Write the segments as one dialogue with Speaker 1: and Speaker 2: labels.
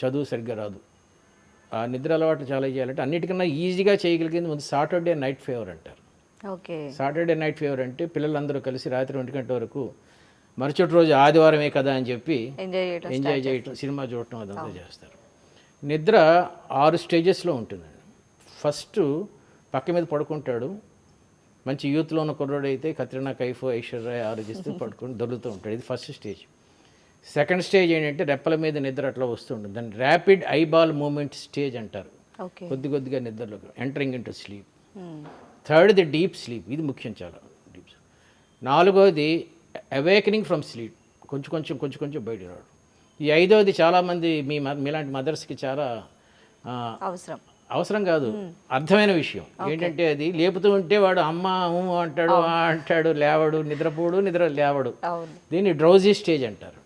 Speaker 1: చదువు సరిగ్గా రాదు. ఆ నిద్ర అలవాట్లు చాలా చేయాలంటే అన్నిటికన్నా ఈజీగా చేయగలిగింది ముందు సాటర్డే నైట్ ఫీవర్ అంటారు.
Speaker 2: ఓకే.
Speaker 1: సాటర్డే నైట్ ఫీవర్ అంటే పిల్లలందరూ కలిసి రాత్రి 1 గంట వరకు మరుసటి రోజు ఆదివారమే కదా అని చెప్పి ఎంజాయ్ చేయటం, సినిమా చూడటం అదంతా చేస్తారు. నిద్ర 6 స్టేజెస్లో ఉంటుందండి. ఫస్ట్ పక్క మీద పడుకుంటాడు. మంచి యూత్లో ఉన్న కుర్రోడు అయితే కత్రినా కైఫ్, ఐశ్వర్య ఆలోచిస్తూ పడుకొని దొరుకుతూ ఉంటాడు. ఇది ఫస్ట్ స్టేజ్. సెకండ్ స్టేజ్ ఏంటంటే రెప్పల మీద నిద్ర అట్లా వస్తుంటుంది. దాన్ని ర్యాపిడ్ ఐబాల్ మూమెంట్ స్టేజ్ అంటారు. కొద్దిగా నిద్రలోకి ఎంటరింగ్ ఇంటూ స్లీప్. థర్డ్ది డీప్ స్లీప్, ఇది ముఖ్యం చాలా డీప్. నాలుగోది అవేకనింగ్ ఫ్రమ్ స్లీప్, కొంచెం బయటకు రావడం. ఈ ఐదోది చాలామంది మీలాంటి మదర్స్కి చాలా అవసరం కాదు, అర్థమైన విషయం. ఏంటంటే అది లేపుతూ ఉంటే వాడు అమ్మ అంటాడు, లేవడు, నిద్రపోడు, నిద్ర లేవడు. దీన్ని డ్రౌజీ స్టేజ్ అంటారు.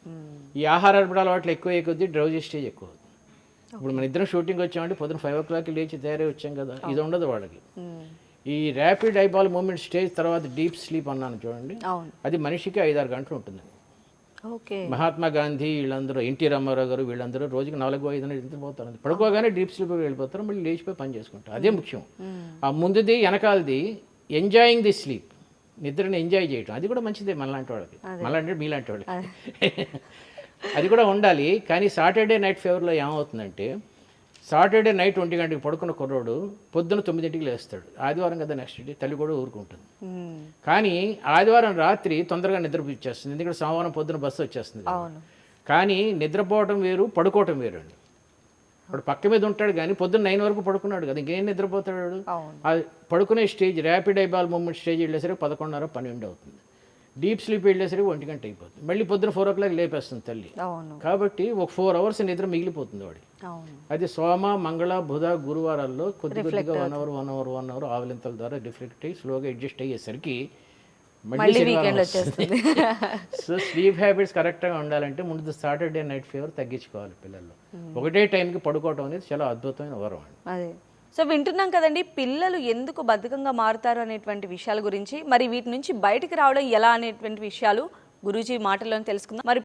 Speaker 1: ఈ ఆహార అలవాట్లు ఎక్కువ కొద్దీ డ్రౌజీ స్టేజ్ ఎక్కువ. ఇప్పుడు మన ఇద్దరం షూటింగ్ వచ్చామంటే పొద్దున 5 o'clock లేచి తయారై వచ్చాం కదా, ఇది ఉండదు వాళ్ళకి. ఈ ర్యాపిడ్ ఐబాల్ మూమెంట్ స్టేజ్ తర్వాత డీప్ స్లీప్ అన్నాను చూడండి, అది మనిషికి 5-6 గంటలు ఉంటుంది. మహాత్మా గాంధీ వీళ్ళందరూ, ఎన్టీ రామారావు గారు వీళ్ళందరూ రోజుకి 4-5 నిద్రపోతారు. పడుకోగానే డీప్ స్లీప్ వెళ్ళిపోతారు, మళ్ళీ లేచిపోయి పని చేసుకుంటారు. అదే ముఖ్యం. ఆ ముందుది వెనకాలది ఎంజాయింగ్ ది స్లీప్, నిద్రని ఎంజాయ్ చేయటం, అది కూడా మంచిదే మనలాంటి వాళ్ళకి, మీలాంటి వాళ్ళకి అది కూడా ఉండాలి. కానీ సాటర్డే నైట్ ఫీవర్లో ఏమవుతుందంటే, సాటర్డే నైట్ 1 గంటకి పడుకున్న కుర్రోడు పొద్దున్న 9 లేస్తాడు. ఆదివారం కదా నెక్స్ట్ డే, తల్లి కూడా ఊరుకుంటుంది. కానీ ఆదివారం రాత్రి తొందరగా నిద్రపిచ్చేస్తుంది, ఎందుకంటే సోమవారం పొద్దున బస్సు వచ్చేస్తుంది. కానీ నిద్రపోవడం వేరు, పడుకోవటం వేరు అండి. వాడు పక్క మీద ఉంటాడు కానీ పొద్దున్న 9 వరకు పడుకున్నాడు కదా, ఇంకేం నిద్రపోతాడు. పడుకునే stage rapid eyeball movement stage వెళ్ళేసరికి 11:30-12 అవుతుంది. డీప్ స్లీప్ వెళ్ళేసరికి 1 గంట అయిపోతుంది. మళ్ళీ పొద్దున 4 o'clock లేపేస్తుంది తల్లి. కాబట్టి ఒక 4 hours నిద్ర మిగిలిపోతుంది వాడి. అది సోమ, మంగళ, బుధ, గురువారాల్లో కొద్దిగా 1 hour ఆవలింతల ద్వారా రిఫ్లెక్ట్ అయ్యి స్లోగా అడ్జస్ట్ అయ్యేసరికి మళ్ళీ సో స్లీప్ హ్యాబిట్స్ కరెక్ట్గా ఉండాలంటే ముందు సాటర్డే నైట్ ఫీవర్ తగ్గించుకోవాలి పిల్లల్లో. ఒకటే టైంకి పడుకోవడం అనేది చాలా అద్భుతమైన వరం అండి.
Speaker 2: సో వింటున్నాం కదండి, పిల్లలు ఎందుకు బద్ధకంగా మారుతారు అనేటువంటి విషయాల గురించి, మరి వీటి నుంచి బయటికి రావడం ఎలా అనేటువంటి విషయాలు గురూజీ మాటల్లో తెలుసుకుందాం. మరి